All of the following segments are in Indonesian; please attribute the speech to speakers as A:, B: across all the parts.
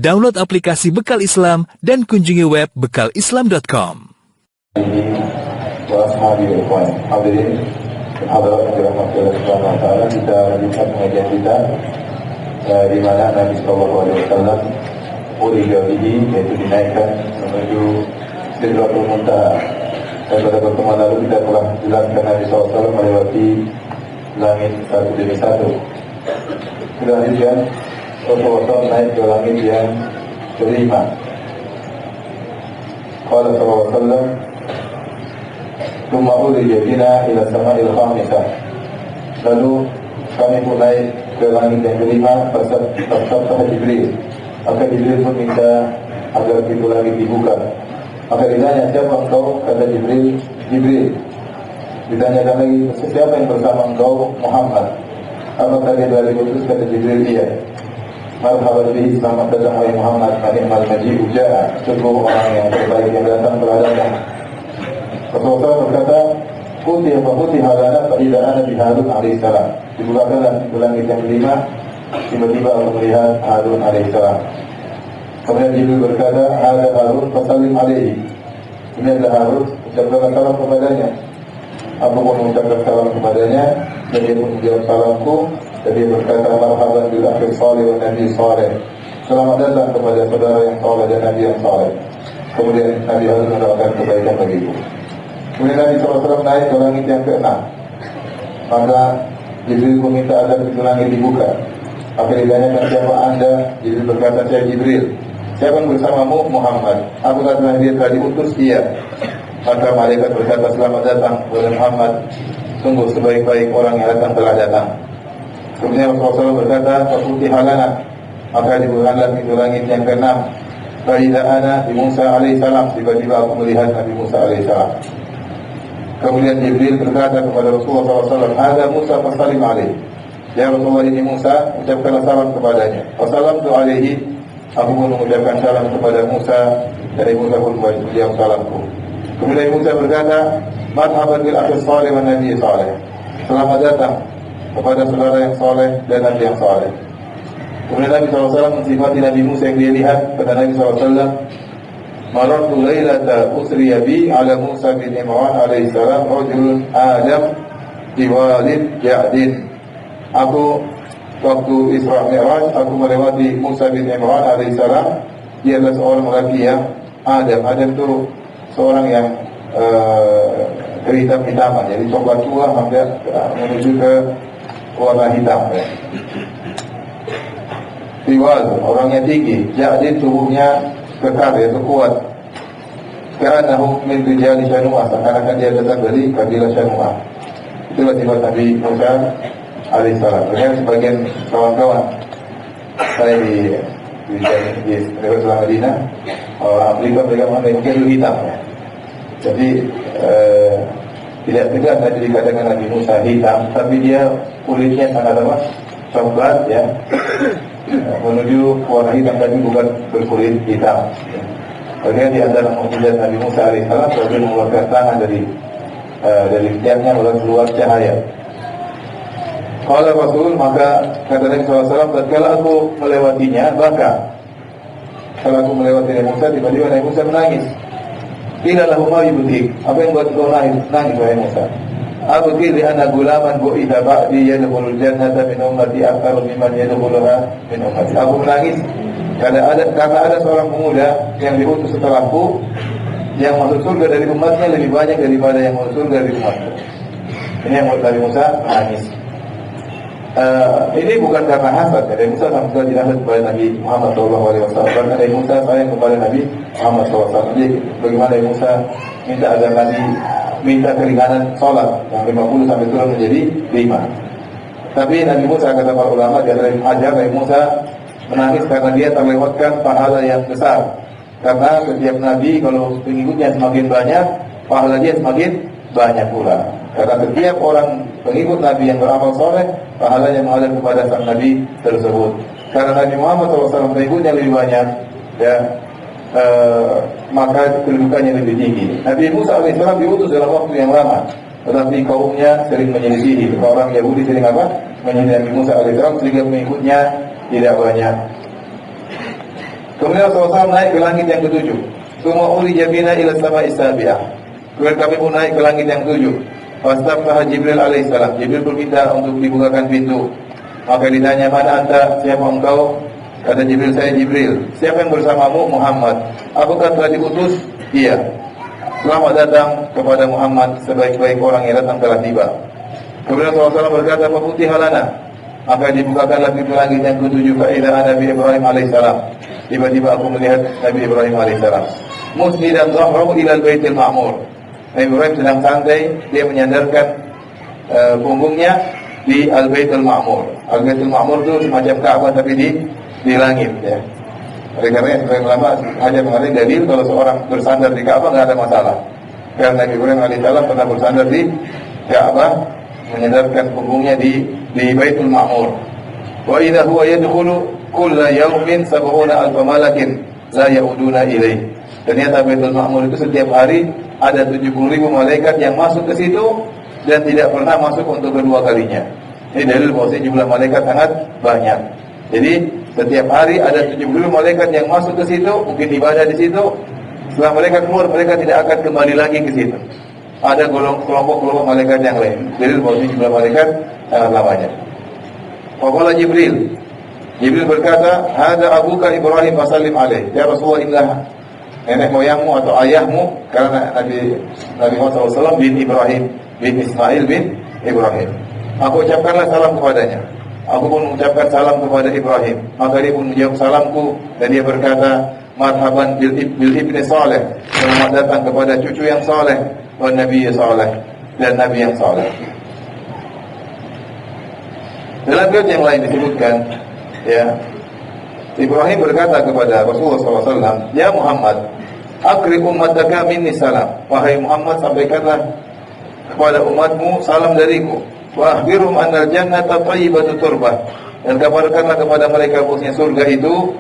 A: Download aplikasi Bekal Islam dan kunjungi web bekalislam.com.
B: Hadirin hadirat yang dirahmati Allah Subhanahu wa taala, kita lanjutkan pengajian kita di mana Nabi sallallahu alaihi wasallam urija bihi, yaitu dinaikkan menuju Sidratul Muntaha. Dan pada pertemuan lalu kita telah jelaskan Nabi sallallahu alaihi wasallam melewati langit satu demi satu. Kemudian Rasulullah naik ke langit yang kelima. Qala sallallahu alaihi wasallam, "Tsumma urija bina ila sama'il khamisah." Lalu kami pun naik ke langit yang kelima, fasabbaha Jibril. Maka Jibril pun minta agar pintu langit dibuka. Maka ditanya, "Siapa engkau?" Kata Jibril, "Jibril." Ditanyakan lagi, "Siapa yang bersama engkau?" "Muhammad." "Apakah dia telah diutus?" Kata Jibril, "Iya." "Marhaban bihi, selamat datang wahai Muhammad, ni'mal maji'u ja'a." Sungguh orang yang terbaik yang datang telah datang. Rasulullah berkata, "Putih halana fa'idha ana biharun alaihissalam." Dibukakanlah pintu langit yang kelima, tiba-tiba aku melihat Harun alaihissalam. Kemudian Jibril berkata, "Ada Harun fasallim alaihi." Ini adalah Harun, ucapkan salam kepadanya. Aku pun mengucapkan salam kepadanya, dan dia pun menjawab salamku, dan dia berkata, "Marhaban bil akhi salih wa nabi salih." Selamat datang kepada saudara yang saleh dan nabi yang saleh. Kemudian Nabi Harun mendoakan kebaikan bagiku. Kemudian Nabi SAW naik ke langit yang ke-6. Maka Jibril meminta agar pintu langit dibuka. Maka ditanyakan, "Siapa anda?" Jibril berkata, "Saya Jibril." "Siapa yang bersamamu?" "Muhammad." "Apakah dia telah diutus?" "Iya." Maka malaikat berkata, "Selamat datang kepada Muhammad. Sungguh sebaik-baik orang yang datang telah datang." Kemudian Rasulullah SAW berkata, "Fa'uti halana." Maka dibukalah pintu langit yang ke-6. "Fa'idha ana bi Musa alaihissalam." Tiba-tiba aku melihat Nabi Musa alaihissalam. Kemudian Jibril berkata kepada Rasulullah SAW, "Ada Musa fasallim alaihi." "Ya Rasulullah, ini Musa, ucapkanlah salam kepadanya." "Wassalamtu alaihi." Aku pun mengucapkan salam kepada Musa, dan Musa pun menjawab salamku. Kemudian Musa berkata, "Marhaban bil akhi salih wa nabi salih." Selamat datang kepada saudara yang saleh dan nabi yang saleh. Kemudian Nabi SAW mensifati Nabi Musa yang dia lihat. Kata Nabi SAW, "Marartu lailata usriya bi ala Musa bin Imran alaihissalam rajulun Adam diwalid Ja'din." Aku waktu Isra Mi'raj, aku melewati Musa bin Imran alaihissalam. Dia adalah seorang lelaki yang Adam. Adam itu seorang yang kehitam-hitaman, jadi coklat tua hampir menuju ke warna hitam, ya. Tiwal, orangnya tinggi. Jadi tubuhnya kekar, yaitu kuat. Ka'annahu min rijali Syanu'ah, seakan-akan dia datang dari kabilah Syanu'ah. Itulah sifat Nabi Musa alaihissalam. Kemudian sebagian kawan-kawan saya di Universitas Madinah, Afrika, mereka mungkin lebih hitam, ya. Jadi tidak tadi dikatakan Nabi Musa hitam, tapi dia kulitnya sangat apa? Coklat, ya. Menuju warna hitam, tapi bukan berkulit hitam. Kemudian di antara mukjizat Nabi Musa alaihissalam, dia mengeluarkan tangan dari setiapnya lalu keluar cahaya. Kalau Rasul, maka kata Nabi SAW, tatkala aku melewatinya, maka kalau aku melewati Nabi Musa, tiba-tiba Nabi Musa menangis. "Qila lahu ma yubkik?" Apa yang buat kau nangis wahai Musa? "Abki li anna gulaman bu'itha ba'di yadkhulul jannata min ummati akthar mimman yadkhuluha min ummati." Aku menangis karena ada seorang pemuda yang diutus setelahku yang masuk surga dari umatnya lebih banyak daripada yang masuk surga dari umatku. Ini yang buat Nabi Musa menangis. Ini bukan karena hasad. Nabi Musa sama sekali tidak hasad kepada Nabi Muhammad SAW. Karena Nabi Musa sayang kepada Nabi Muhammad SAW. Jadi bagaimana Nabi Musa minta agar Nabi minta keringanan sholat yang 50 sampai turun menjadi 5. Tapi Nabi Musa, kata para ulama, di antara ajar Nabi Musa menangis karena dia terlewatkan pahala yang besar. Karena setiap Nabi kalau pengikutnya semakin banyak, pahala dia semakin banyak pula. Karena setiap orang pengikut Nabi yang beramal soleh, pahalanya mengalir kepada sang Nabi tersebut. Karena Nabi Muhammad SAW pengikutnya lebih banyak, ya, maka kedudukannya lebih tinggi. Nabi Musa alaihissalam diutus dalam waktu yang lama, tetapi kaumnya sering menyelisihi. Orang Yahudi sering apa? Menyelisihi Nabi Musa alaihissalam, sehingga pengikutnya tidak banyak. Kemudian Rasulullah SAW naik ke langit yang ketujuh. Tsumma urija bina ila sama'i sabi'ah. Kemudian kami pun naik ke langit yang ketujuh. Fastaftaha Jibril alaihissalam. Jibril pun minta untuk dibukakan pintu. Maka ditanya, mana anta, siapa engkau? Kata Jibril, saya Jibril. Siapa yang bersamamu? Muhammad. Apakah telah diutus? Iya. Selamat datang kepada Muhammad, sebaik-baik orang yang datang telah tiba. Kemudian Rasulullah SAW berkata, "Fafutiha lana." Maka dibukakanlah pintu langit yang ketujuh. Fa'idha Nabi Ibrahim alaihissalam. Tiba-tiba aku melihat Nabi Ibrahim alaihissalam. Musnidan dhahrahu ilal baitil ma'mur. Nabi Ibrahim sedang santai, dia menyandarkan punggungnya di Al-Baitul Ma'mur. Al-Baitul Ma'mur itu semacam Ka'bah tapi di langit, ya. Oleh karena sebagian ulama hanya mengenai dalil kalau seorang bersandar di Ka'bah nggak ada masalah. Karena Nabi Ibrahim alaihissalam pernah bersandar di Ka'bah, menyandarkan punggungnya di Baitul Ma'mur. Wa idza huwa yadkhulu kulla yawmin 70,000 malakin la yauduna ilaih. Ternyata Baitul Ma'mur itu setiap hari ada 70.000 malaikat yang masuk ke situ dan tidak pernah masuk untuk kedua kalinya. Ini dalil bahwa jumlah malaikat sangat banyak. Jadi setiap hari ada 70 malaikat yang masuk ke situ, mungkin ibadah di situ. Setelah mereka keluar, mereka tidak akan kembali lagi ke situ. Ada kelompok-kelompok malaikat yang lain. Dalil bahwa jumlah malaikat sangat banyak. Faqala Jibril. Jibril berkata, "Hada abuka Ibrahim fasallim alaih." Ya Rasulullah, inilah nenek moyangmu atau ayahmu, karena Nabi Muhammad SAW bin Ibrahim bin Ismail bin Ibrahim. Aku ucapkanlah salam kepadanya. Aku pun mengucapkan salam kepada Ibrahim. Maka dia pun menjawab salamku dan dia berkata, "Marhaban bil ibni saleh." Selamat datang kepada cucu yang saleh, wa nabi saleh, dan nabi yang saleh. Dalam riwayat yang lain disebutkan, ya, Ibrahim berkata kepada Rasulullah SAW, "Ya Muhammad, akri ummataka minni salam." Wahai Muhammad, sampaikanlah kepada umatmu salam dariku. Wa akhbirum annal jannata thayyibatu turbah. Dan kabarkanlah kepada mereka bahwasanya surga itu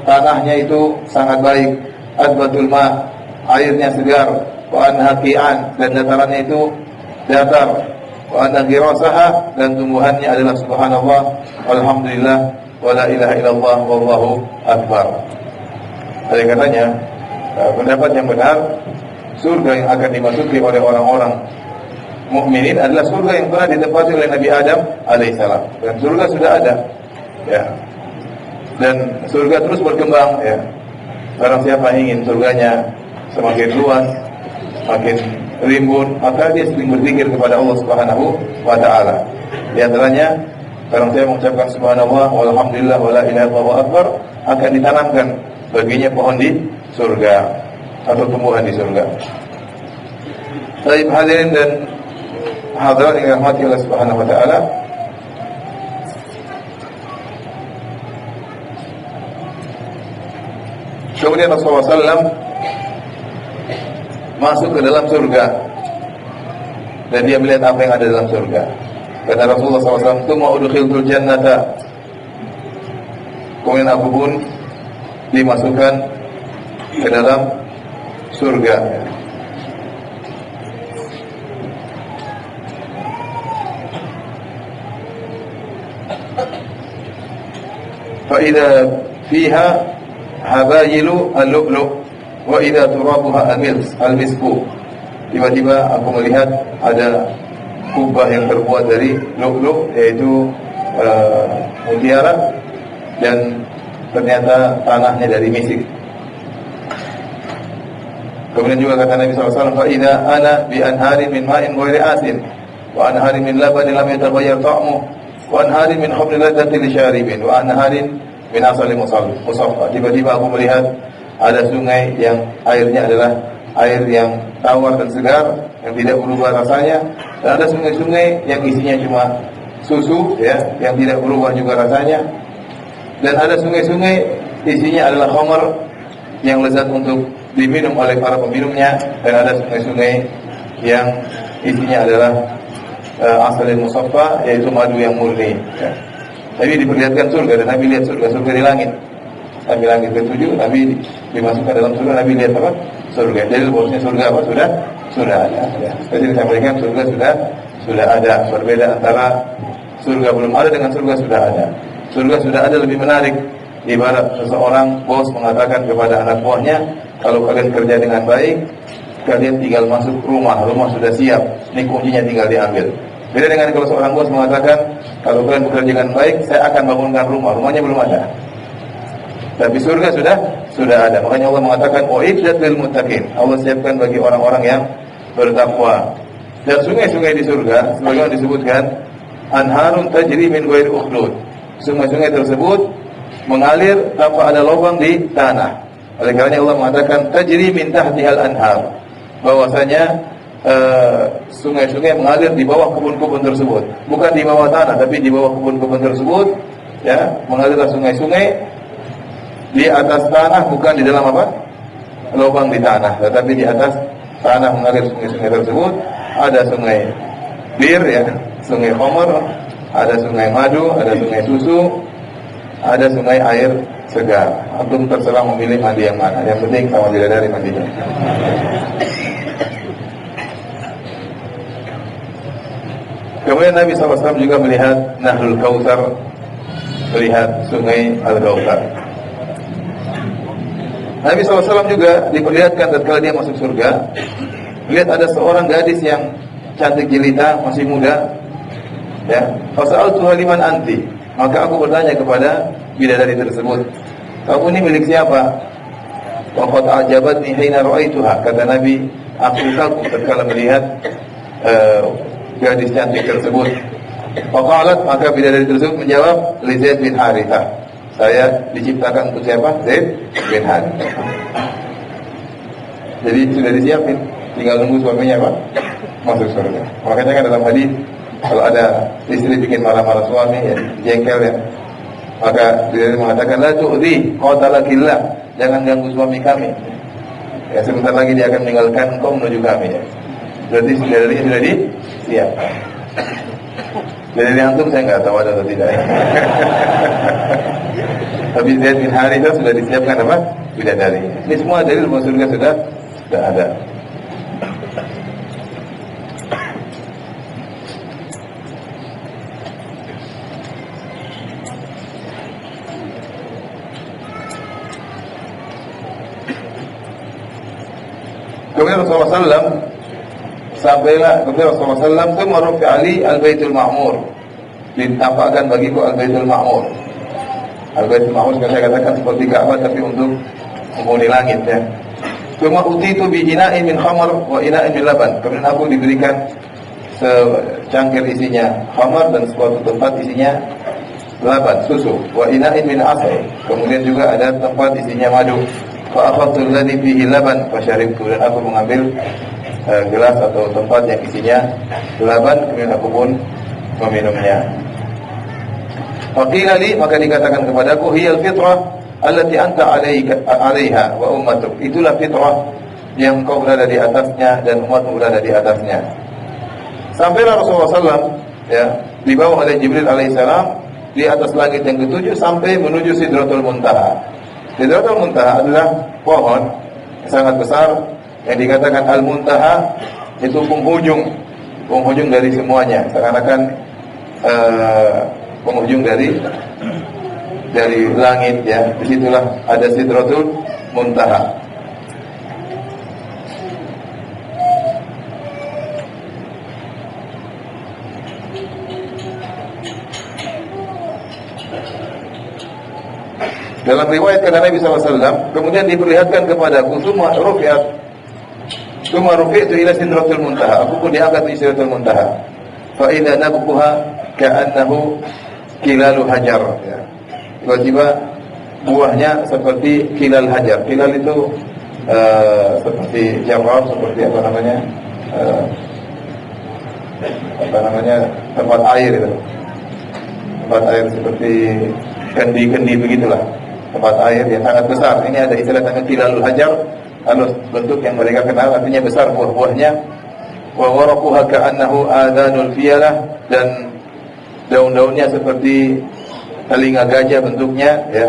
B: tanahnya itu sangat baik. Adbatul ma, airnya segar. Wa anhaqian, dan datarannya itu datar. Wa anna ghirasaha, dan tumbuhannya adalah subhanallah, walhamdulillah, wala ilaha illallah, wallahu akbar. Oleh katanya, pendapat yang benar, surga yang akan dimasuki oleh orang-orang mukminin adalah surga yang pernah ditempati oleh Nabi Adam alaihissalam. Dan surga sudah ada, ya. Dan surga terus berkembang, ya. Barang siapa ingin surganya semakin luas, semakin rimbun, maka dia sering berzikir kepada Allah Subhanahu wa taala. Di antaranya, barang siapa mengucapkan subhanallah walhamdulillah wala ilaha illallah akbar, akan ditanamkan baginya pohon di surga atau tumbuhan di surga. Baik hadirin dan hadirat yang dirahmati Allah Subhanahu wa taala, kemudian Rasulullah SAW masuk ke dalam surga dan dia melihat apa yang ada dalam surga. Kata Rasulullah SAW, "Tsumma udkhiltul jannata." Kemudian aku pun dimasukkan ke dalam surga. فإذا فيها هبايل اللؤلؤ وإذا ترابها المسك. Tiba-tiba aku melihat ada kubah yang terbuat dari lu'lu', yaitu mutiara, dan ternyata tanahnya dari misik. Kemudian juga kata Nabi SAW, "Fa'idha ana bi anharin min ma'in ghairi asin, wa anharin min labanin lam yataghayyar ta'muh, wa anharin min khamrin ladzatin lisyaribin, wa anharin min asalin musaffa." Tiba-tiba aku melihat ada sungai yang airnya adalah air yang tawar dan segar, yang tidak berubah rasanya, dan ada sungai-sungai yang isinya cuma susu, ya, yang tidak berubah juga rasanya, dan ada sungai-sungai isinya adalah khamar yang lezat untuk diminum oleh para peminumnya, dan ada sungai-sungai yang isinya adalah asalin musaffa, yaitu madu yang murni, ya. Nabi diperlihatkan surga, dan Nabi lihat surga di langit. Nabi langit ke-7, Nabi dimasukkan dalam surga, Nabi lihat apa? Surga. Jadi bahwasanya surga apa? Sudah ada. Ya. Seperti disampaikan, surga sudah ada. Berbeda antara surga belum ada dengan surga sudah ada. Surga sudah ada lebih menarik Ibarat seseorang bos mengatakan kepada anak buahnya, kalau kalian kerja dengan baik, kalian tinggal masuk rumah sudah siap, ini kuncinya tinggal diambil. Beda dengan kalau seorang bos mengatakan, kalau kalian bekerja dengan baik, saya akan bangunkan rumahnya belum ada. Tapi surga sudah ada. Makanya Allah mengatakan, "Uiddat lil muttaqin." Allah siapkan bagi orang-orang yang bertakwa. Dan sungai-sungai di surga, sebagaimana disebutkan, anharun tajri min ghairi ukhdud. Sungai-sungai tersebut mengalir tanpa ada lubang di tanah. Oleh karena Allah mengatakan tajri min tahtihal anhar. Bahwasanya sungai-sungai mengalir di bawah kebun-kebun tersebut. Bukan di bawah tanah, tapi di bawah kebun-kebun tersebut, ya, mengalirlah sungai-sungai di atas tanah, bukan di dalam apa? Lubang di tanah, tetapi di atas tanah mengalir sungai-sungai tersebut. Ada sungai bir, ya, sungai khamar, ada sungai madu, ada sungai susu, ada sungai air segar. Antum terserah memilih mandi yang mana. Yang penting sama bidadari mandinya. Kemudian Nabi SAW juga melihat Nahrul Kautsar, melihat sungai Al-Kautsar. Nabi SAW juga diperlihatkan tatkala dia masuk surga, lihat ada seorang gadis yang cantik jelita, masih muda, ya. Fasa'altuha liman anti, maka aku bertanya kepada bidadari tersebut, kamu ini milik siapa? Wa qad a'jabatni hina ra'aituha, kata Nabi, aku kagum tatkala melihat gadis cantik tersebut. Faqalat, maka bidadari tersebut menjawab, li Zaid bin Harithah, saya diciptakan untuk siapa? Zaid bin Harithah. Jadi sudah disiapin, tinggal nunggu suaminya apa? Masuk surga. Makanya kan dalam hadis, kalau ada istri bikin marah-marah suami, ya, jengkel, ya, maka dia mengatakan, la tu'dhi qatalakillah, jangan ganggu suami kami, ya, sebentar lagi dia akan meninggalkan engkau menuju kami, ya. Berarti sudah disiap. Dari antum saya nggak tahu ada atau tidak, ya. Tapi Zaid bin Harithah sudah disiapkan apa? Bidadari. Ini semua dalil bahwa surga sudah ada. Kemudian Rasulullah SAW itu merufi Ali Al-Baitul Ma'mur, ditampakkan bagiku Al-Baitul Ma'mur. Al-Baitul Ma'mur saya katakan seperti Ka'bah tapi untuk menghuni langit, ya. Cuma utitu bi ina'in min khamar wa ina'in min laban. Kemudian aku diberikan secangkir isinya khamar dan suatu tempat isinya laban, susu. Wa ina'in min asal. Kemudian juga ada tempat isinya madu. Fa akhadtu alladhi fihi laban fa syaribtu, dan aku mengambil gelas atau tempat yang isinya laban, kemudian aku pun meminumnya. Faqila li, maka dikatakan kepadaku, hiyal fitrah allati anta 'alaiha wa ummatuk. Itulah fitrah yang kau berada di atasnya dan umatmu berada di atasnya. Sampailah Rasulullah SAW, ya, dibawa oleh Jibril alaihissalam di atas langit yang ketujuh sampai menuju Sidratul Muntaha. Sidratul Muntaha adalah pohon sangat besar yang dikatakan Al-Muntaha, itu penghujung dari semuanya, seakan-akan penghujung dari langit, ya. Disitulah ada Sidratul Muntaha. Dalam riwayat kata Nabi SAW, kemudian diperlihatkan kepadaku, summa rufi'tu ila Sidratul Muntaha, aku pun diangkat di Sidratul Muntaha. Fa idza nabquha ka'annahu kilalu hajar, ya. Tiba-tiba buahnya seperti kilal hajar. Kilal itu seperti jamrah, seperti apa namanya tempat air itu. Tempat air seperti kendi-kendi begitulah. Tempat air yang sangat besar. Ini ada istilah namanya kilalul hajar. Kalau bentuk yang mereka kenal artinya besar buah-buahnya. Wa waraquha ka'annahu adhanul fiyalah, dan daun-daunnya seperti telinga gajah bentuknya, ya.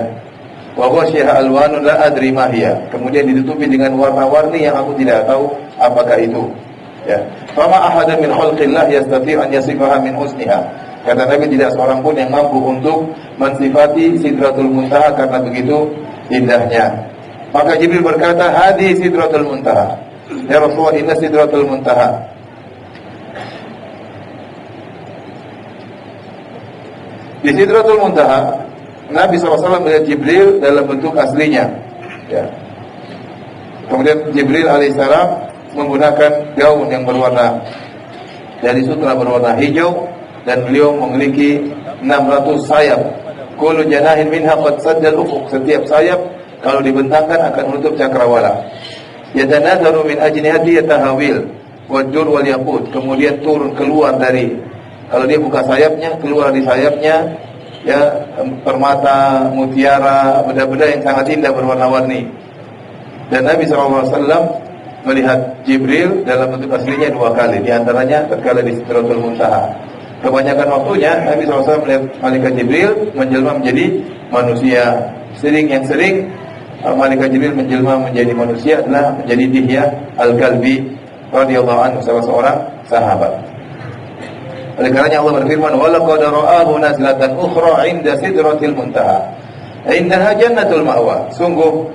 B: Wa ghasyiha alwanun la adri ma hiya. Kemudian ditutupi dengan warna-warni yang aku tidak tahu apakah itu, ya. Fama ahada min khalqillah yastati' an yasifaha min husniha. Kata Nabi, tidak seorang pun yang mampu untuk mensifati Sidratul Muntaha karena begitu indahnya. Maka Jibril berkata, hadi Sidratul Muntaha. Ya Rasulullah, inna Sidratul Muntaha. Di Sidratul Muntaha, Nabi SAW melihat Jibril dalam bentuk aslinya. Ya. Kemudian Jibril alaihissalam menggunakan gaun yang berwarna dari sutra berwarna hijau, dan beliau memiliki 600 sayap. Kullu janahin minha qad saddal ufuq. Setiap sayap kalau dibentangkan akan menutup cakrawala. Yatanadharu min ajnihati yatahawil wad-dur wal yaqut. Kemudian turun keluar dari, kalau dia buka sayapnya, keluar di sayapnya ya permata, mutiara, benda-benda yang sangat indah berwarna-warni. Dan Nabi SAW melihat Jibril dalam bentuk aslinya 2 kali, di antaranya tatkala di Sidratul Muntaha. Kebanyakan waktunya Nabi SAW melihat malaikat Jibril menjelma menjadi manusia. Yang sering malaikat Jibril menjelma menjadi manusia adalah menjadi Dihya Al-Kalbi radhiyallahu anhu, salah seorang sahabat. Oleh karenanya Allah berfirman, wa laqad ra'ahu nazlatan ukhra 'inda Sidratil Muntaha. Indaha jannatul ma'wa. Sungguh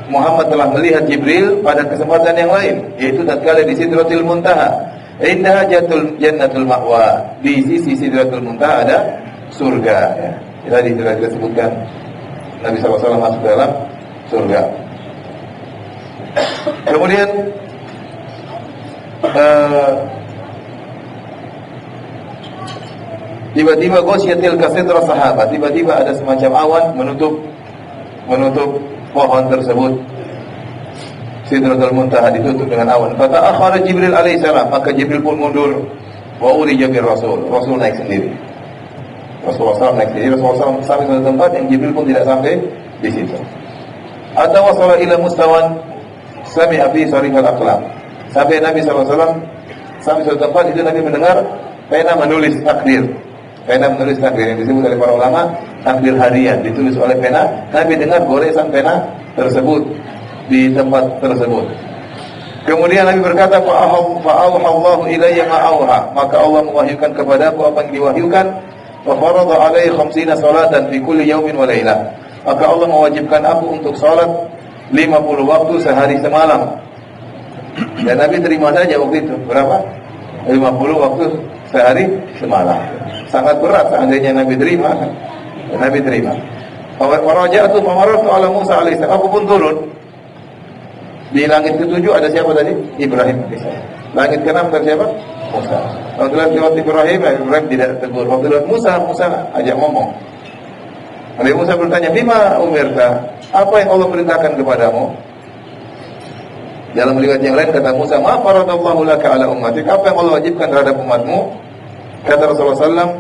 B: Muhammad telah melihat Jibril pada kesempatan yang lain, yaitu tatkala di Sidratil Muntaha. Indaha jannatul ma'wa. Di sisi Sidratul Muntaha ada surga. Ya. Tadi sudah kita sebutkan Nabi SAW masuk dalam surga. Kemudian tiba-tiba ghasyatil kasitra sahabat. Tiba-tiba ada semacam awan menutup pohon tersebut. Sidratul Muntaha ditutup dengan awan. Kata akhara Jibril alaihissalam, maka Jibril pun mundur. Wa urija bir Rasul. Rasul naik sendiri. Rasulullah SAW naik sendiri. Rasulullah SAW sampai ke tempat yang Jibril pun tidak sampai di situ. Atau wasala ila mustawan sami'a fi sarifal aqlam. Sampai Nabi SAW sampai suatu tempat itu Nabi mendengar pena menulis takdir. Pena menulis takdir yang disebut oleh para ulama takdir harian, ditulis oleh pena. Nabi dengar goresan pena tersebut di tempat tersebut. Kemudian Nabi berkata, fa'auhallahu ilayya ma'auha. Maka Allah mewahyukan kepadaku apa yang diwahyukan. Wa farada alaihi 50 salatan fi kulli yaumin wa lailah. Maka Allah mewajibkan aku untuk salat 50 waktu sehari semalam. Dan Nabi terima saja waktu itu. Berapa? 50 waktu sehari semalam. Sangat berat seandainya Nabi terima. Nabi terima. Waraja'tu famarartu ala Musa alaihissalam. Aku pun turun. Di langit ke-7 ada siapa tadi? Ibrahim alaihissalam. Langit ke-6 ada siapa? Musa. Waktu lewat Ibrahim tidak tegur. Waktu lewat Musa ajak ngomong. Nabi Musa bertanya, bima umirta? Apa yang Allah perintahkan kepadamu? Dalam riwayat yang lain kata Musa, ma faradallahu laka ala ummatik. Apa yang Allah wajibkan terhadap umatmu? Kata Rasulullah SAW,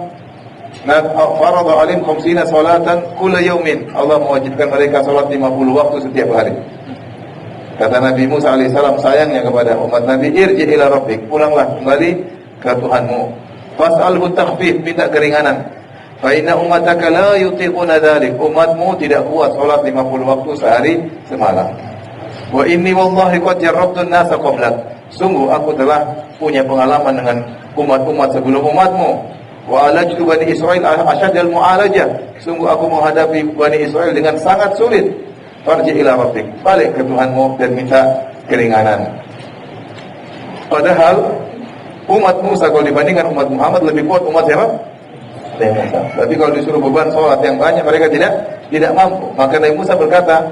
B: farada alim 50 salatan kulla yaumin. Allah mewajibkan mereka salat 50 waktu setiap hari. Kata Nabi Musa alaihissalam sayangnya kepada umat Nabi, irji ila rabbik, pulanglah kembali ke Tuhanmu. Fas'alhu takhfif, minta keringanan. Fa inna ummataka la yutiquna dzalik. Umatmu tidak kuat salat 50 waktu sehari semalam. Wa inni wallahi qad jarrabtu an-nasa qablak. Sungguh aku telah punya pengalaman dengan umat-umat sebelum umatmu. Wa alajtu bani Israil asyaddal mu'alajah. Sungguh aku menghadapi Bani Israil dengan sangat sulit. Farji ila rabbik, balik ke Tuhanmu dan minta keringanan. Padahal umat Musa kalau dibandingkan umat Muhammad lebih kuat umat siapa? Musa. Tapi kalau disuruh beban sholat yang banyak mereka tidak mampu. Maka Nabi Musa berkata,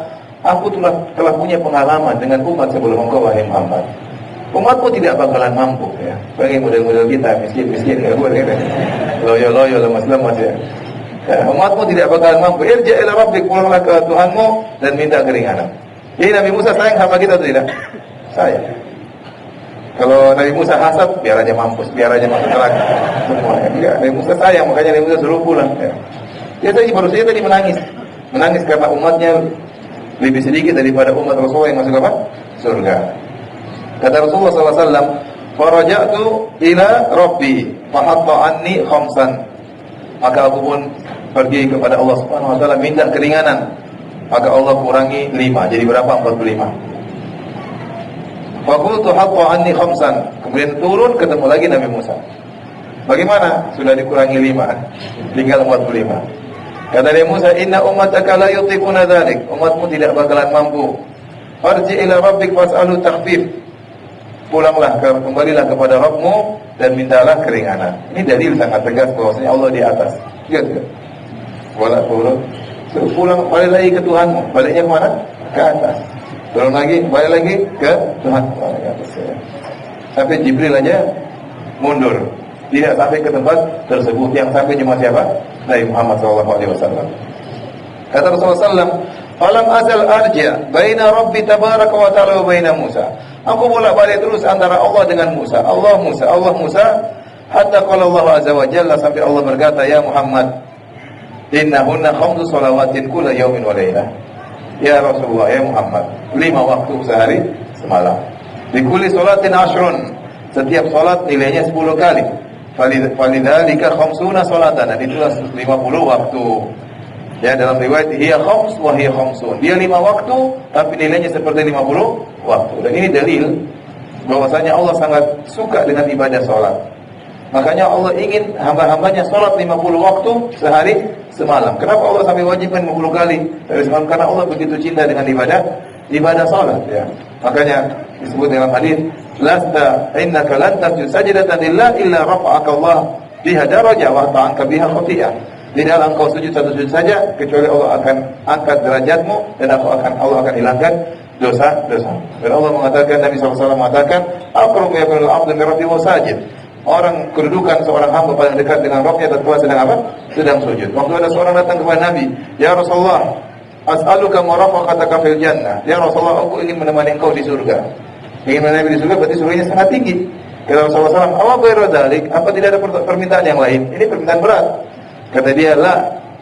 B: aku telah punya pengalaman dengan umat sebelum engkau wahai Muhammad. Umatku tidak bakalan mampu ya. Bagi model-model kita miskin ya, loyo lemas-lemas ya. Umatmu tidak bakalan mampu. Irja' ila rabbik, pulanglah ke Tuhanmu dan minta keringanan. Jadi Nabi Musa sayang sama kita atau tidak? Sayang. Kalau Nabi Musa hasad, biar aja mampus, biar aja masuk neraka. Semua enggak. Nabi Musa sayang, makanya Nabi Musa suruh pulang. Dia baru saja tadi menangis karena umatnya lebih sedikit daripada umat Rasulullah yang masuk apa? Surga. Kata Rasulullah SAW, faraja'tu ila rabbi fahatta anni khamsan. Maka aku pun pergi kepada Allah Subhanahu wa taala minta keringanan. Maka Allah kurangi 5. Jadi berapa? 45. Faqultu hatta anni khamsan. Kemudian turun ketemu lagi Nabi Musa. Bagaimana? Sudah dikurangi 5, tinggal 45. Kata Nabi Musa, inna ummataka la yutiquna dzalik. Umatmu tidak bakalan mampu. Farji ila rabbik fas'alu takhfif. Pulanglah, kembalilah kepada Rabbmu dan mintalah keringanan. Ini dalil sangat tegas bahwasanya Allah di atas. Lihat ya. Pulang, balik lagi ke Tuhanmu. Baliknya kemana? Ke atas. Turun lagi, balik lagi ke Tuhan. Sampai Jibril aja mundur. Tidak sampai ke tempat tersebut. Yang sampai cuma siapa? Nabi Muhammad SAW. Kata Rasulullah SAW, falam azal arja baina Rabbi tabaraka wa ta'ala wa baina Musa. Aku bolak-balik terus antara Allah dengan Musa. Allah Musa, hatta qala Allah azza wa jalla, sampai Allah berkata, ya Muhammad, innahunna khamsu salawatin kulla yaumin wa lailah. Ya Rasulullah, ya Muhammad, 5 waktu sehari semalam. Di kulli salatin ashrun. Setiap salat nilainya 10 kali. Falidzalika khamsuna salatan. Dan itulah 50 waktu. Ya, dalam riwayat hiya khams wa hiya khamsun. Dia 5 waktu tapi nilainya seperti 50 waktu. Dan ini dalil bahwasanya Allah sangat suka dengan ibadah salat. Makanya Allah ingin hamba-hambanya salat 50 waktu sehari semalam. Kenapa Allah sampai wajibkan 50 kali dari semalam? Karena Allah begitu cinta dengan ibadah salat, ya. Makanya disebut dalam hadis, lasta innaka lan tasjud sajdatan lillahi illa rafa'aka Allah biha darajah wa ta'anka biha khati'ah. Tidaklah engkau sujud satu sujud saja kecuali Allah akan angkat derajatmu dan Allah akan hilangkan dosa-dosa. Dan Allah mengatakan, Nabi SAW mengatakan, aqrabu yakunul 'abdu min rabbihi wa sajid. Orang, kedudukan seorang hamba paling dekat dengan Rabbnya tatkala sedang apa? Sedang sujud. Waktu ada seorang datang kepada Nabi, ya Rasulullah, as'aluka murafaqataka fil jannah. Ya Rasulullah, aku ingin menemani engkau di surga. Ingin menemani di surga berarti surganya sangat tinggi. Kata Rasulullah SAW, "Awa ghairu dzalik?" Apa tidak ada permintaan yang lain? Ini permintaan berat. Kata dia, "La,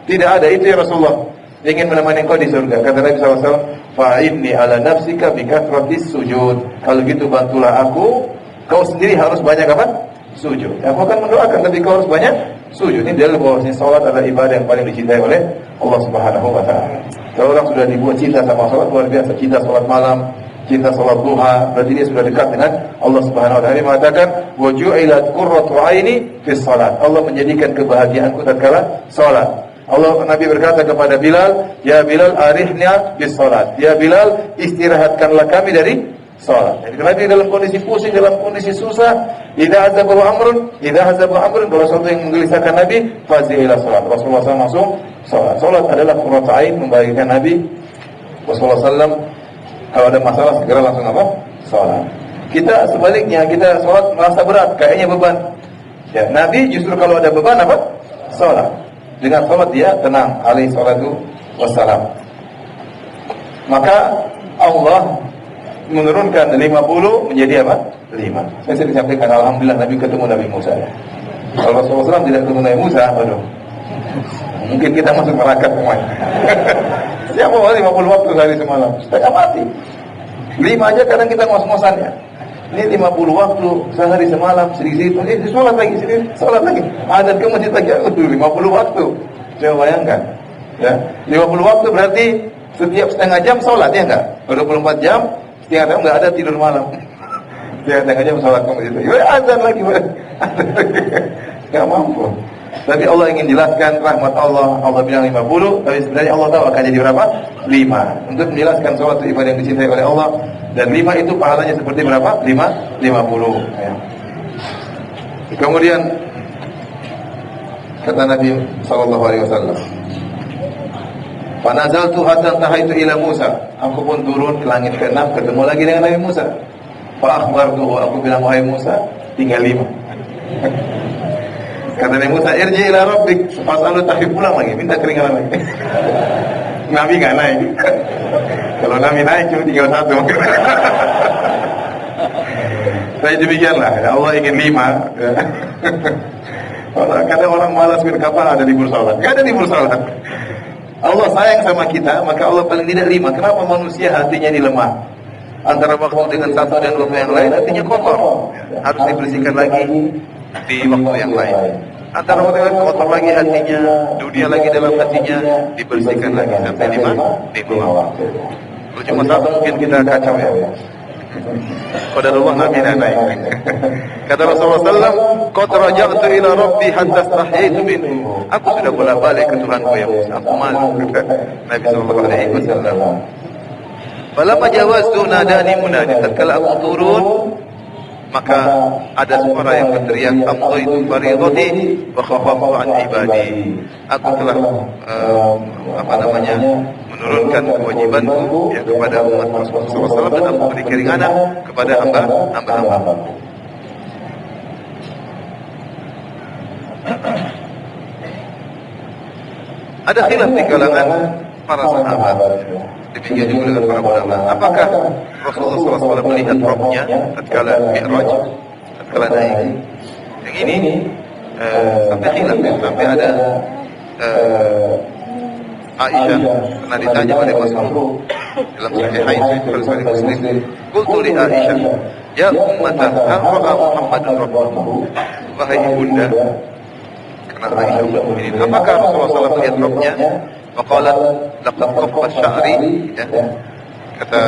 B: tidak ada itu ya Rasulullah. Ingin menemani engkau di surga." Kata Nabi SAW, "Fa'inni ala nafsika bi kathratis sujud." Kalau gitu bantulah aku, kau sendiri harus banyak apa? Sujud. Aku akan mendoakan, tapi kau harus banyak sujud. Ini dalil bahwasanya salat adalah ibadah yang paling dicintai oleh Allah Subhanahu wa taala. Kalau orang sudah dibuat cinta sama salat, luar biasa, cinta salat malam, cinta salat duha, berarti dia sudah dekat dengan Allah Subhanahu wa taala. Dia mengatakan, "Wa ju'ilat qurratu 'aini fi shalat." Allah menjadikan kebahagiaanku tatkala salat. Allah, Nabi berkata kepada Bilal, "Ya Bilal, arihna bis salat." Ya Bilal, istirahatkanlah kami dari salat. Jadi Nabi dalam kondisi pusing, dalam kondisi susah, idza hazabahu amrun, kalau sesuatu yang menggelisahkan Nabi, fazila salat. Rasulullah SAW langsung salat. Salat adalah qurratu 'ain, membahagiakan Nabi. Rasulullah SAW kalau ada masalah segera langsung apa? Salat. Kita sebaliknya, kita salat merasa berat, kayaknya beban. Ya, Nabi justru kalau ada beban apa? Salat. Dengan salat dia tenang, alaihi salatu wassalam. Maka Allah menurunkan 50 menjadi apa? 5. Saya sering sampaikan, alhamdulillah Nabi ketemu Nabi Musa. Kalau Rasulullah SAW tidak ketemu Nabi Musa, aduh, mungkin kita masuk neraka semuanya. Siapa 50 waktu sehari semalam? Kita mati. 5 aja kadang kita ngos-ngosannya. Ini 50 waktu sehari semalam, sedikit-sedikit, sholat lagi, sholat lagi. Azan ke masjid lagi, 50 waktu. Coba bayangkan. Ya, 50 waktu berarti setiap setengah jam sholat, ya enggak? 24 jam, setengah jam enggak ada tidur malam. Setengah jam sholat ke masjid lagi. Azan lagi. Enggak mampu. Tapi Allah ingin jelaskan rahmat Allah. Allah bilang 50, tapi sebenarnya Allah tahu akan jadi berapa? 5. Untuk menjelaskan sholat itu ibadah yang dicintai oleh Allah. Dan 5 itu pahalanya seperti berapa? 50. Ya. Kemudian kata Nabi SAW, "Fanazaltu hatta tahaitu ila Musa." Aku pun turun ke langit ke-6, ketemu lagi dengan Nabi Musa. Fa akhbartuhu, aku bilang, "Wahai Musa, tinggal 5." Kata Nabi Musa, "Irji ila rabbik." Fas'alu tahib, pulang lagi, minta keringanan lagi. Nabi enggak naik. Kalau Nabi naik cuma tinggal 1. Saya demikianlah, Allah ingin 5. Kadang orang malas berkapan ada libur salat. Enggak ada libur salat. Allah sayang sama kita, maka Allah paling tidak 5. Kenapa manusia hatinya ini lemah? Antara waktu dengan satu dan waktu yang lain hatinya kotor. Harus dibersihkan lagi di waktu yang lain. Antara waktu yang kotor lagi hatinya, dunia lagi dalam hatinya, dibersihkan lagi sampai 5 waktu. Kalau cuma satu mungkin kita kacau ya.
C: Qadarullah Nabi naik. Kata Rasulullah SAW, qad raja'tu ila rabbi hatta stahyaitu minhu. Aku sudah bolak-balik ke Tuhanku yang Musa. Aku malu, kata Nabi SAW. Falamma jawaztu nadani munadi. Tatkala aku turun, maka ada suara yang berteriak, amdaitu fariidati wa khafaftu an ibadi. Aku telah menurunkan kewajibanku ya kepada umat Rasulullah SAW, dan aku beri keringanan kepada hamba-hamba. Ada khilaf di kalangan para sahabat. Demikian juga dengan para ulama. Apakah Rasulullah SAW melihat rohnya tatkala Mi'raj, tatkala naik? Yang ini sampai khilaf, sampai ada Aisyah pernah ditanya oleh Mas'ud dalam Sahihain Sahih Muslim. Qultu li Aisyah, ya ummata, hal ra'a Muhammadun rabbahu? Wahai ibunda, karena Aisyah ummul mukminin, apakah Rasulullah SAW melihat rohnya? Faqalat laqad qaffa sya'ri, ya. Kata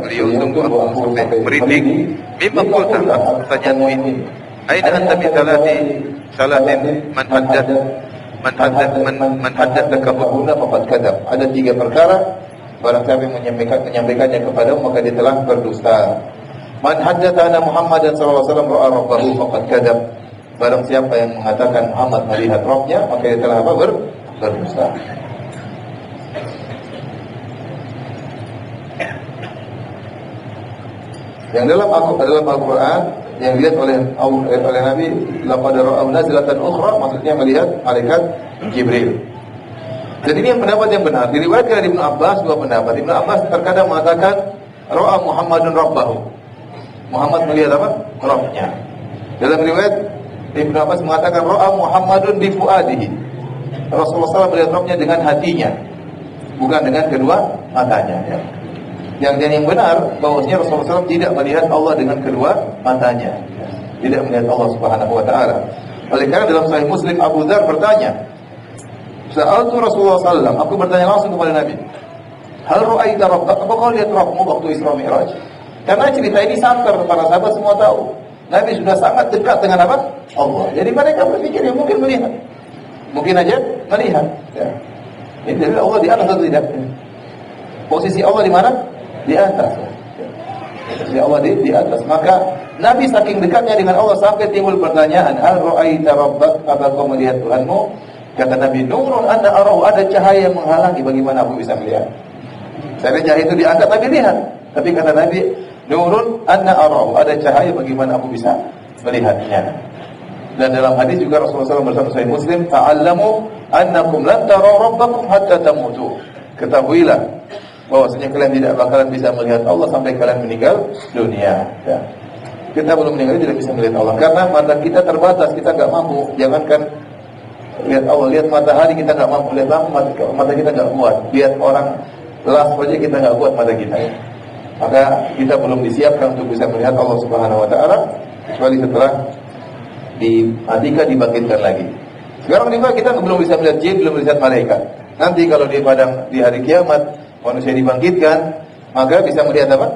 C: beliau, sungguh aku sampai merinding. Mimma qulta, pertanyaanmu ini. Aina anta bi salatin man haddatsaka huduna faqad kadzab. Ada 3 perkara barang siapa yang menyampaikannya kepadamu maka dia telah berdusta. Man haddatsana Muhammadan sallallahu alaihi wasallam ra'a rabbahu faqad kadzab. Barang siapa yang mengatakan Muhammad melihat Rabbnya maka dia telah berdusta. Yang dalam Al-Quran yang dilihat oleh Nabi, laqad ra'ahu nazlatan ukhra, maksudnya melihat malaikat Jibril. Jadi ini yang pendapat yang benar. Diriwayatkan dari Ibnu Abbas 2 pendapat. Ibnu Abbas terkadang mengatakan ra'a Muhammadun rabbahu. Muhammad melihat apa? Rabbnya. Dalam riwayat Ibnu Abbas mengatakan ra'a Muhammadun bi fuadihi. Rasulullah SAW melihat Rabbnya dengan hatinya, bukan dengan kedua matanya, ya. Yang benar bahwasanya Rasulullah SAW tidak melihat Allah dengan kedua matanya, tidak melihat Allah Subhanahu wa taala. Oleh karena dalam Sahih Muslim Abu Dzar bertanya, "Sa'altu Rasulullah SAW, aku bertanya langsung kepada Nabi, hal ra'aita rabbaka? Apa kau lihat Rabbmu waktu Isra Mi'raj?" Karena cerita ini santer, para sahabat semua tahu. Nabi sudah sangat dekat dengan apa? Allah. Jadi mereka berpikir ya mungkin melihat. Mungkin aja melihat, ya. Ini Allah di atas atau tidak? Posisi Allah di mana? Di atas. Posisi Allah di atas. Maka Nabi saking dekatnya dengan Allah sampai timbul pertanyaan, hal ra'aita rabbak? Apa kau melihat Tuhanmu? Kata Nabi, nurun anna arahu, ada cahaya yang menghalangi, bagaimana aku bisa melihat? Saya cahaya itu diangkat Nabi lihat. Tapi kata Nabi, nurun anna arahu, ada cahaya, bagaimana aku bisa melihatnya? Dan dalam hadis juga Rasulullah SAW bersama Sahih Muslim, ta'allamu annakum lan taraw rabbakum hatta tamutu. Ketahuilah bahwasanya kalian tidak bakalan bisa melihat Allah sampai kalian meninggal dunia, ya. Kita belum meninggal tidak bisa melihat Allah karena mata kita terbatas, kita enggak mampu. Jangankan lihat Allah, lihat matahari kita enggak mampu, lihat mata kita enggak kuat. Lihat orang las saja kita enggak kuat mata kita, ya. Maka kita belum disiapkan untuk bisa melihat Allah Subhanahu wa taala kecuali setelah dimatikan, dibangkitkan lagi. Sekarang juga kita belum bisa melihat jin, belum bisa melihat malaikat. Nanti kalau di hari kiamat manusia dibangkitkan, maka bisa melihat apa?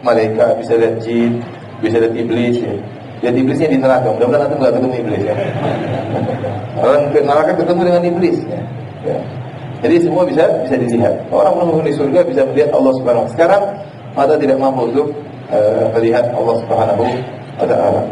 C: Malaikat, bisa lihat jin, bisa lihat iblis, ya. Lihat iblisnya di neraka. Mudah-mudahan nanti nggak ketemu iblis, ya. Orang ke neraka ketemu dengan iblis, ya. Ya. Jadi semua bisa dilihat. Orang penghuni surga bisa melihat Allah Subhanahu wa taala. Sekarang mata tidak mampu untuk melihat Allah Subhanahu wa taala.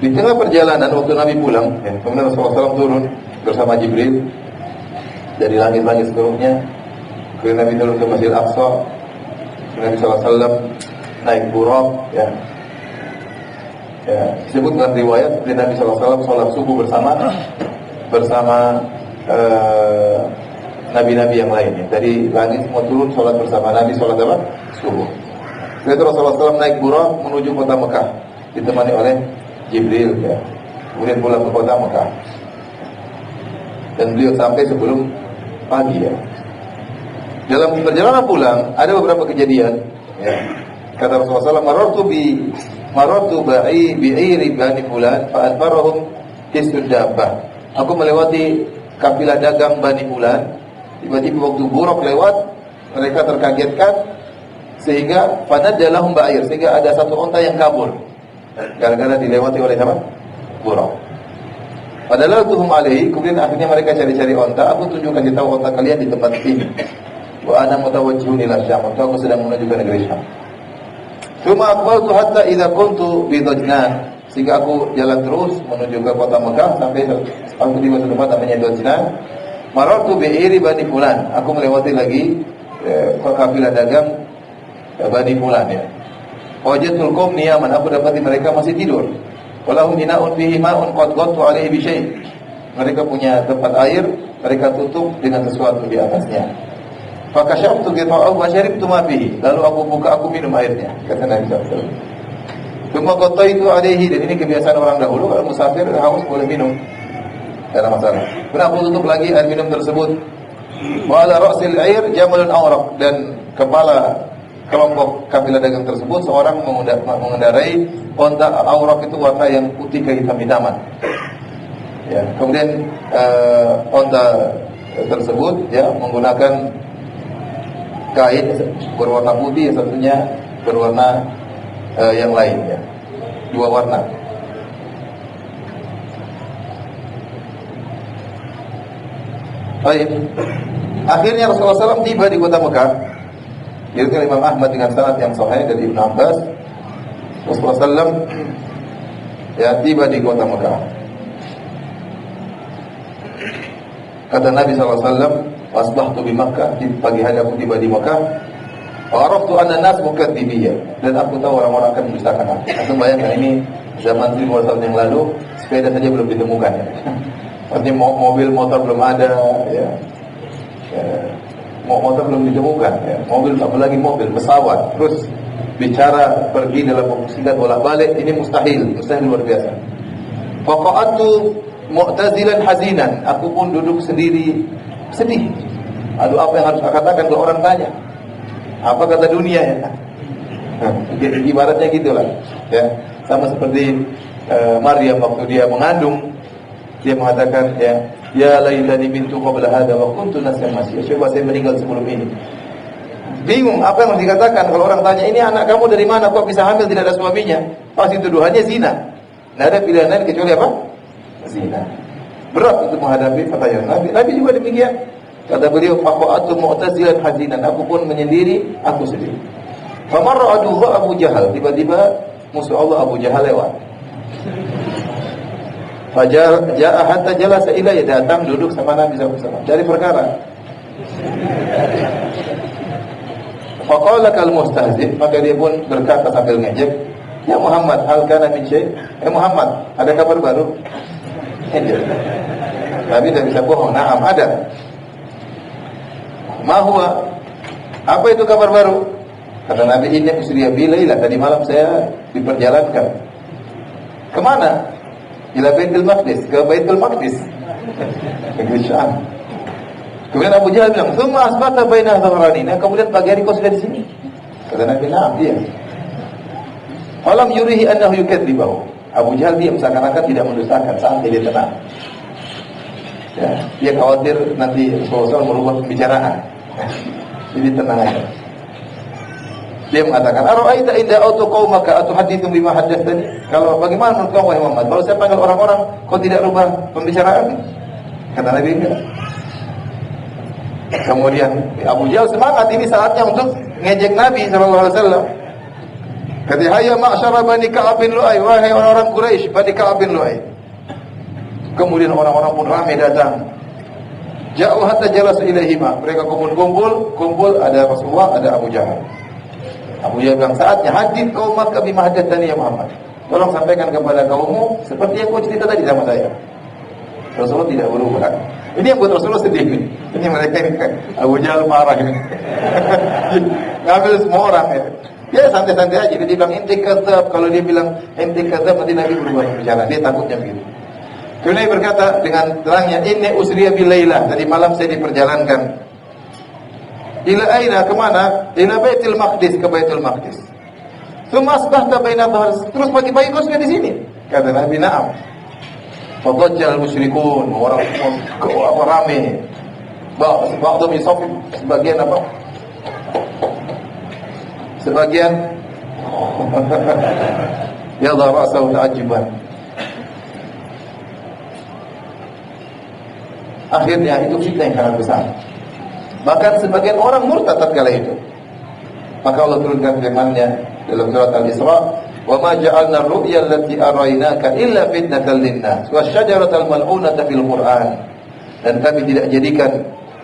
C: Di tengah perjalanan waktu Nabi pulang, ya, kemudian Rasulullah SAW turun bersama Jibril dari langit-langit seluruhnya. Kemudian Nabi turun ke Masjid Aqsa. Nabi SAW naik Buraq, ya. Ya, disebut dalam riwayat Nabi SAW sholat subuh bersama nabi-nabi yang lainnya. Dari langit semua turun sholat bersama Nabi, sholat apa? Subuh. Kemudian Rasulullah SAW naik Buraq menuju kota Mekah, ditemani oleh Jibril, ya. Kemudian pulang ke kota Mekah. Dan beliau sampai sebelum pagi, ya. Dalam perjalanan pulang ada beberapa kejadian, ya. Kata Rasulullah SAW, marartu bi'iri bani fulan fa adbarahum hisud dabbah. Aku melewati kafilah dagang Bani Fulan, tiba-tiba waktu buruk lewat, mereka terkagetkan sehingga fanadalahum ba'ir, sehingga ada satu unta yang kabur gara-gara dilewati oleh siapa? Buruk. Padahal tuhum alaihi, kemudian akhirnya mereka cari-cari unta. Aku tunjukkan di tahu unta kalian di tempat ini. Wa ana mutawajjihun ila Syam, aku sedang menuju ke negeri Syam. Cuma aqbaltu hatta idza kuntu bi Dajnan, sehingga aku jalan terus menuju ke kota Mekah sampai aku tiba di tempat namanya Dajnan. Marartu bi'iri Bani Fulan, aku melewati lagi kafilah dagang Bani Fulan ya. Wajadtul qaum niyaman, aku dapati mereka masih tidur. Walahum ina'un fihi ma'un qad ghattu 'alaihi bi syai'. Mereka punya tempat air, mereka tutup dengan sesuatu di atasnya. Fa kashaftu qita'ahu wa sharibtu ma fihi. Lalu aku buka, aku minum airnya, kata Nabi sallallahu alaihi wasallam. Cuma qataitu 'alaihi, dan ini kebiasaan orang dahulu, kalau musafir haus boleh minum. Tidak ada masalah. Kemudian aku tutup lagi air minum tersebut. Wa ala ra'sil 'air jamalun awraq, dan kepala kelompok kabilah dagang tersebut seorang mengendarai unta awraq, itu warna yang putih kehitam-hitaman. Ya, kemudian unta tersebut ya menggunakan kain berwarna putih, satunya berwarna yang lain ya. Dua warna. Baik. Akhirnya Rasulullah SAW tiba di kota Mekah. Diriwayatkan Imam Ahmad dengan sanad yang sahih dari Ibnu Abbas. Rasulullah SAW ya tiba di kota Mekah. Kata Nabi SAW, asbahtu bi Makkah, di pagi hari aku tiba di Mekah. Wa araftu anna nas mukatsibiyya, dan aku tahu orang-orang akan mendustakan aku. Aku bayangkan ini zaman 1000 tahun yang lalu, sepeda saja belum ditemukan ya. Artinya mobil motor belum ada ya. Motor belum ditemukan ya. Mobil, apalagi mobil, pesawat, terus bicara pergi dalam waktu singkat bolak-balik, ini mustahil luar biasa. Faqa'atu mu'tazilan hazinan, aku pun duduk sendiri sedih. Aduh, apa yang harus aku katakan kalau orang tanya? Apa kata dunia ya? Ibaratnya gitulah ya. Sama seperti Maryam waktu dia mengandung, dia mengatakan ya laitani mintu qabla hadha wa kuntu nasiyan mansiyya. Coba saya meninggal sebelum ini. Bingung apa yang harus dikatakan kalau orang tanya, ini anak kamu dari mana, kok bisa hamil tidak ada suaminya? Pasti tuduhannya zina. Tidak ada pilihan lain kecuali apa? Zina. Berat untuk menghadapi fatayat Nabi. Nabi juga demikian. Kata beliau, faqa'atu mu'tazilan hazinan, aku pun menyendiri, aku sedih. Famarra Abu Jahal, tiba-tiba musuh Allah Abu Jahal lewat. Faja'a hatta jalasa ilayya, datang duduk sama Nabi SAW dari perkara. Faqala kal mustahzi, maka dia pun berkata sambil ngejek, ya Muhammad, hal kana min syai'? Muhammad, ada kabar baru? Nabi tidak bisa bohong, na'am ada. Ma huwa? Apa itu kabar baru? Kata Nabi, ini usriya bilailah, tadi malam saya diperjalankan. Kemana? Ila Baitul Maqdis, ke Baitul Maqdis. Negeri Syam. Kemudian Abu Jahal bilang, "Tsumma asbata baina dhahranina." Kemudian pagi hari kau sudah di sini. Kata Nabi, "Na'am, iya." Falam yurihi annahu yukadzibahu. Abu Jahal diam seakan-akan tidak mendustakan, santai dia tenang. Ya, dia khawatir nanti Rasulullah merubah pembicaraan. Jadi tenang aja. Dia mengatakan, "Ara'aita idza autu qaumaka atuhadditsu bima haddatsani?" Kalau bagaimana menurut kau wahai Muhammad, kalau saya panggil orang-orang, kau tidak rubah pembicaraan? Kata Nabi, enggak. Kemudian Abu Jahal semangat, ini saatnya untuk ngejek Nabi sallallahu alaihi wasallam. Kata, "Hayya ma'syara Bani Ka'ab bin Lu'ay, wahai orang-orang Quraisy, Bani Ka'ab bin Lu'ay." Kemudian orang-orang pun ramai datang. Ja'u hatta jalasu ilaihima. Mereka kumpul, ada Rasulullah, ada Abu Jahal. Abu Jahal bilang, saatnya hadits qaumak bima haddatsani ya Muhammad. Tolong sampaikan kepada kaummu seperti yang kau cerita tadi sama saya. Rasulullah tidak berubah. Ini yang buat Rasulullah sedih nih. Ini mereka ini Abu Jahal marah ini. Ngambil semua orang ya. Dia santai-santai aja. Dia bilang inti kadzab. Kalau dia bilang inti kadzab, nanti Nabi berubah bicara. Dia takutnya begitu. Kemudian dia berkata dengan terangnya, inni usriya bilailah. Tadi malam saya diperjalankan. Ila aina, kemana? Ila Baitul Maqdis, ke Baitul Maqdis. Tsumma asbahta baina dhahar. Terus pagi-pagi kau sudah di sini. Kata Nabi, "Na'am." Fadajjal musyrikun, orang apa rame. Ba'dhum yusafi, sebagian apa? Sebagian ya ra'sahu ta'ajiban. Akhirnya itu fitnah yang sangat besar. Bahkan sebagian orang murtad tatkala itu. Maka Allah turunkan firman-Nya dalam surat Al-Isra, "Wa ma ja'alna ar-ru'ya allati araynaka illa fitnatan lin-nas wasyajaratal mal'unata fil Qur'an." Dan kami tidak jadikan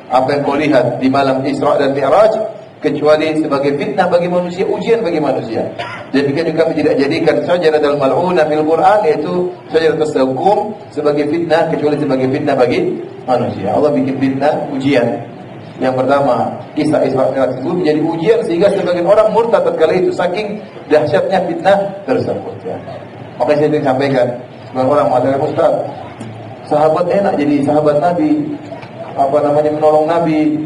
C: apa yang kau lihat di malam Isra dan Mi'raj kecuali sebagai fitnah bagi manusia, ujian bagi manusia. Demikian juga kami tidak jadikan syajaratal mal'unah fil Qur'an, yaitu syajaratus zakum, sebagai fitnah kecuali sebagai fitnah bagi manusia. Allah bikin fitnah, ujian. Yang pertama, kisah Isra Mi'raj tersebut menjadi ujian sehingga sebagian orang murtad tatkala itu saking dahsyatnya fitnah tersebut. Ya. Makanya saya ingin sampaikan, sebagian orang mengatakan, "Ustaz, sahabat enak jadi sahabat Nabi, menolong Nabi.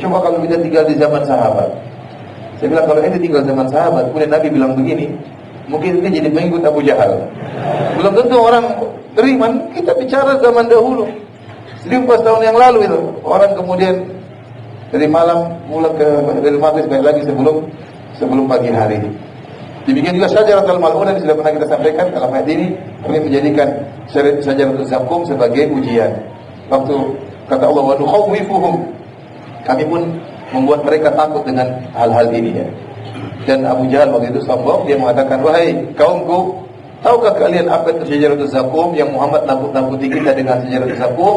C: Coba kalau kita tinggal di zaman sahabat." Saya bilang, kalau ini tinggal zaman sahabat, kemudian Nabi bilang begini, mungkin ini jadi pengikut Abu Jahal. Belum tentu orang terima. Kita bicara zaman dahulu, 14 tahun yang lalu itu. Orang kemudian dari malam pulang dari maghrib balik lagi sebelum pagi hari. Demikian juga syajaratul mal'unah sudah pernah kita sampaikan dalam ayat ini, kami menjadikan syajaratul zakum sebagai ujian. Waktu kata Allah, "Wa nukhawwifuhum." Kami pun membuat mereka takut dengan hal-hal ini ya. Dan Abu Jahal waktu itu sombong, dia mengatakan, "Wahai kaumku, tahukah kalian apa itu syajaratul zakum yang Muhammad nakut-nakuti kita dengan syajaratul zakum?"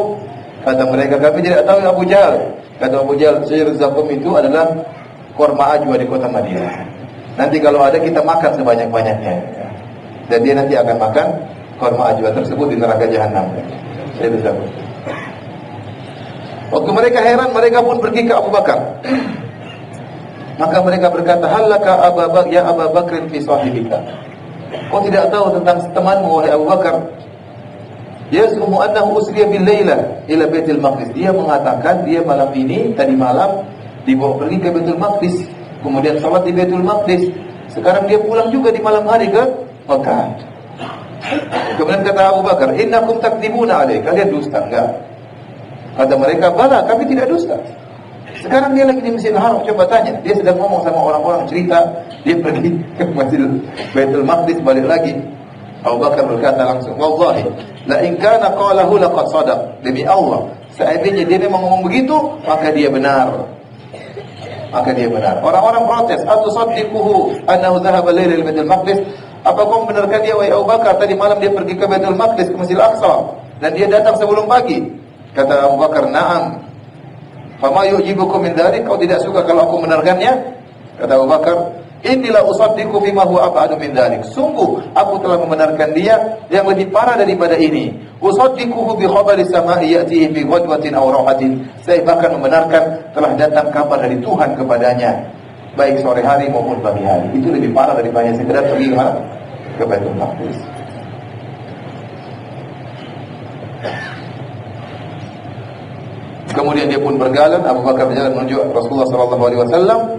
C: Kata mereka, "Kami tidak tahu ya Abu Jahal." Kata Abu Jahal, syajaratul zakum itu adalah kurma ajwa di kota Madinah. Nanti kalau ada kita makan sebanyak-banyaknya. Dan dia nanti akan makan kurma ajwa tersebut di neraka jahanam. Syajaratul zakum. Waktu mereka heran, mereka pun pergi ke Abu Bakar. Maka mereka berkata, "Halaka ya Abu Bakrin fi sahibika." Kau tidak tahu tentang temanmu wahai Abu Bakar? Yas'umu annahu usriya bil laila ila Baitul Maqdis. Dia mengatakan dia malam ini, tadi malam dibawa pergi ke Baitul Maqdis, kemudian salat di Baitul Maqdis. Sekarang dia pulang juga di malam hari ke Mekah. Kemudian kata Abu Bakar, "Innakum takdibuna alaih." Kalian dusta enggak? Kata mereka, "Bala, kami tidak dusta." Sekarang dia lagi di Masjidil Haram, coba tanya. Dia sedang ngomong sama orang-orang, cerita. Dia pergi ke Masjidil Baitul Maqdis, balik lagi. Abu Bakar berkata langsung, "Wallahi, la in kana qalahu laqad sadaq." Demi Allah, seandainya dia memang ngomong begitu, maka dia benar. Maka dia benar. Orang-orang protes, "Atusaddiquhu annahu dhahaba laila ila Baitul Maqdis?" Apa kau membenarkan dia wahai Abu Bakar, tadi malam dia pergi ke Baitul Maqdis, ke Masjidil Aqsa, dan dia datang sebelum pagi? Kata Abu Bakar, "Na'am." "Fama yu'jibukum min dzalik?" Kau tidak suka kalau aku benarkannya? Kata Abu Bakar, "Innilah usaddiqu bima huwa ab'adu min dzalik." Sungguh aku telah membenarkan dia yang lebih parah daripada ini. Usaddiquhu bi khabari samai ya'tihi fi ghadwatin aw rawatin. Saya bahkan membenarkan telah datang kabar dari Tuhan kepadanya, baik sore hari maupun pagi hari. Itu lebih parah daripada sekedar pergi ke mana? Ke Baitul Maqdis. Kemudian dia pun berjalan, Abu Bakar berjalan menuju Rasulullah SAW.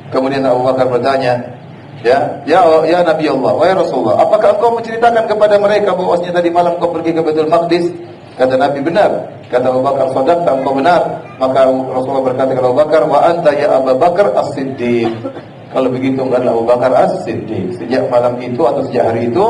C: Kemudian Abu Bakar bertanya, ya Nabi Allah, wahai Rasulullah, apakah engkau menceritakan kepada mereka bahwasanya tadi malam kau pergi ke Baitul Maqdis? Kata Nabi, benar. Kata Abu Bakar, sadaqta, engkau benar. Maka Rasulullah berkata kepada Abu Bakar, wa anta ya Abu Bakar as-Siddiq. Kalau begitu engkau adalah Abu Bakar as-Siddiq. Sejak malam itu atau sejak hari itu,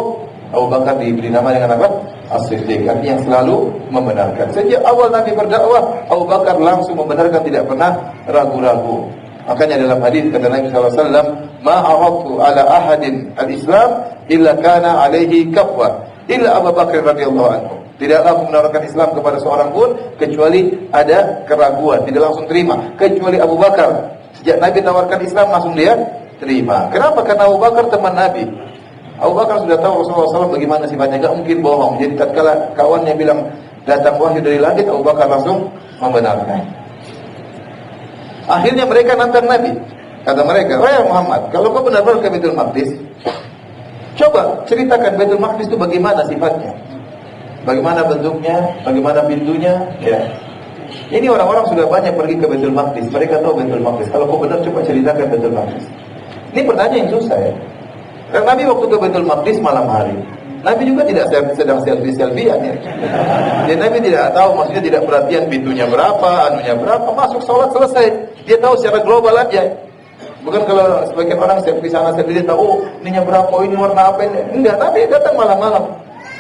C: Abu Bakar diberi nama dengan apa? As-Siddiq, artinya yang selalu membenarkan. Sejak awal Nabi berdakwah, Abu Bakar langsung membenarkan, tidak pernah ragu-ragu. Makanya dalam hadis kata Nabi SAW, "Ma aradtu ala ahadin al-Islam illa kana alaihi kafwa illa Abu Bakar radhiyallahu anhu." Tidaklah aku menawarkan Islam kepada seorang pun kecuali ada keraguan, tidak langsung terima, kecuali Abu Bakar. Sejak Nabi tawarkan Islam langsung dia terima. Kenapa? Karena Abu Bakar teman Nabi. Abu Bakar sudah tahu Rasulullah SAW bagaimana sifatnya, enggak mungkin bohong. Jadi tatkala kawannya bilang datang wahyu dari langit, Abu Bakar langsung membenarkan. Akhirnya mereka nantang Nabi. Kata mereka, "Wahai Muhammad, kalau kau benar-benar ke Baitul Maqdis, coba ceritakan Baitul Maqdis itu bagaimana sifatnya, bagaimana bentuknya, bagaimana pintunya." Ya. Ini orang-orang sudah banyak pergi ke Baitul Maqdis, mereka tahu Baitul Maqdis. Kalau kau benar, coba ceritakan Baitul Maqdis. Ini pertanyaan yang susah ya. Dan Nabi waktu ke Baitul Maqdis malam hari. Nabi juga tidak sedang selfie-selfiean ya. Dan Nabi tidak tahu, maksudnya tidak perhatian pintunya berapa, anunya berapa, masuk sholat selesai. Dia tahu secara global aja. Bukan kalau sebagian orang selfie sana selfie dia tahu, ininya berapa, ini warna apa ini. Enggak, Nabi datang malam-malam.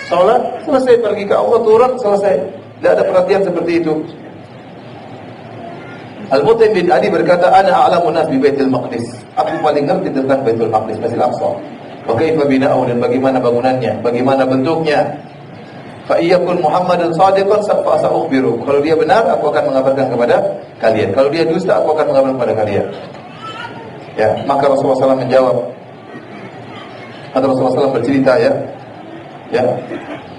C: Sholat selesai, pergi ke Allah, turun selesai. Tidak ada perhatian seperti itu. Al-Mutaim bin Adi berkata, "Ana a'lamun nas bi Baitul Maqdis." Aku paling ngerti tentang Baitul Maqdis, Masjidil Aqsa. Wa kaifa bina'u, dan bagaimana bangunannya, bagaimana bentuknya. Fa iyyakun Muhammadan shadiqan fa sa'ukhbiru. Kalau dia benar, aku akan mengabarkan kepada kalian. Kalau dia dusta, aku akan mengabarkan kepada kalian. Ya, maka Rasulullah SAW menjawab. Kata Rasulullah SAW bercerita ya. Ya.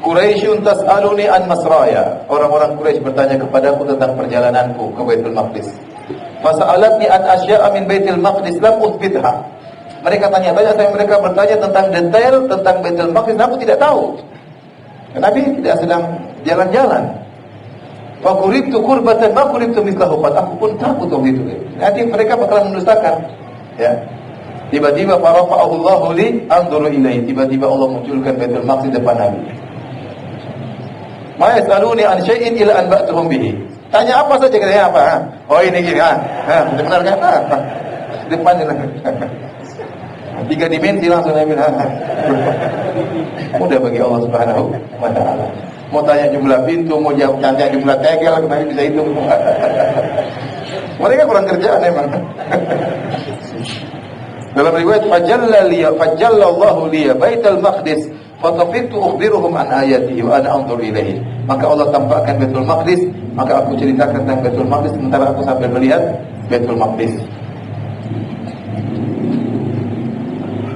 C: Quraisyun tas'aluni an masraya. Orang-orang Quraisy bertanya kepadaku tentang perjalananku ke Baitul Maqdis. Fasa'alatni an asya'a min Baitul Maqdis lam uthbitha. Mereka tanya-tanya, mereka bertanya tentang detail tentang Baitul Maqdis, aku tidak tahu. Nabi tidak sedang jalan-jalan. Fa quribtu qurbatan ma quribtu mithlahu. Aku pun takut waktu itu. Nanti mereka bakalan mendustakan. Ya. Tiba-tiba farafa'ahu Allahu li anzuru ilaihi. Tiba-tiba Allah munculkan Baitul Maqdis depan Nabi. Ma yasaluni an syai'in ila an ba'tuhum bihi. Tanya apa saja katanya apa? Oh ini gini benar kan? Depan ini. 3 dimensi langsung Nabi. Mudah bagi Allah Subhanahu wa taala. Mau tanya jumlah pintu, mau jawab tanya jumlah tegel, Nabi bisa hitung. Mereka kurang kerjaan memang. Dalam riwayat fajalla Allahu liya Baitul Maqdis fatafitu ukhbiruhum an ayatihi wa ana anzur ilaihi. Maka Allah tampakkan Baitul Maqdis, maka aku ceritakan tentang Baitul Maqdis sementara aku sambil melihat Baitul Maqdis.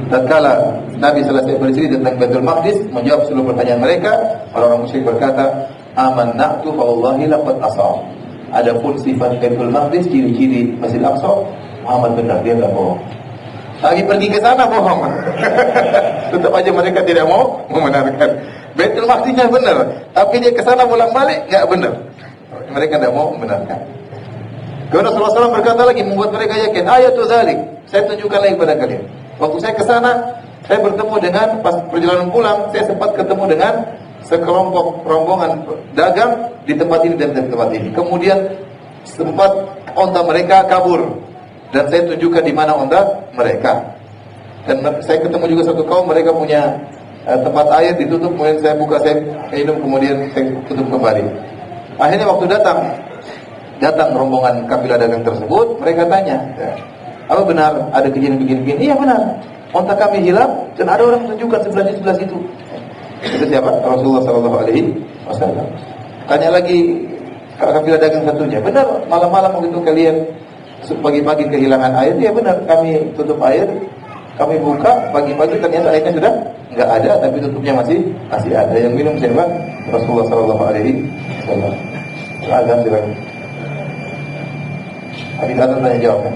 C: Tatkala Nabi selesai bercerita tentang Baitul Maqdis, menjawab seluruh pertanyaan mereka, orang-orang musyrik berkata, "Amannatu fa wallahi laqad asa." Adapun sifat Baitul Maqdis, ciri-ciri Masjidil Aqsa, Muhammad benar, dia enggak bohong. Lagi pergi ke sana bohong. Tetap aja mereka tidak mau membenarkan. Baitul Maqdisnya benar, tapi dia ke sana bolak-balik enggak benar. Mereka tidak mau membenarkan. Kemudian Rasulullah SAW berkata lagi, membuat mereka yakin, "Ayatu dzalik." Saya tunjukkan lagi kepada kalian. Waktu saya ke sana, saya bertemu dengan, pas perjalanan pulang, saya sempat ketemu dengan sekelompok rombongan dagang di tempat ini dan di tempat ini. Kemudian sempat onta mereka kabur dan saya tunjukkan di mana onta mereka. Dan saya ketemu juga satu kaum, mereka punya tempat air ditutup, kemudian saya buka, saya minum, kemudian saya tutup kembali. Akhirnya waktu datang rombongan kafilah dagang tersebut, mereka tanya, apa benar ada kejadian begini-begini? Iya benar. Onta kami hilang dan ada orang menunjukkan sebelah situ. Itu siapa? Rasulullah SAW. Tanya lagi kafilah dagang satunya. Benar, malam-malam waktu itu kalian pagi-pagi kehilangan air? Iya benar. Kami tutup air, kami buka pagi-pagi ternyata airnya sudah nggak ada, tapi tutupnya masih ada. Yang minum siapa? Rasulullah SAW. Azan silakan. Hadis Azan tanya jawab kan?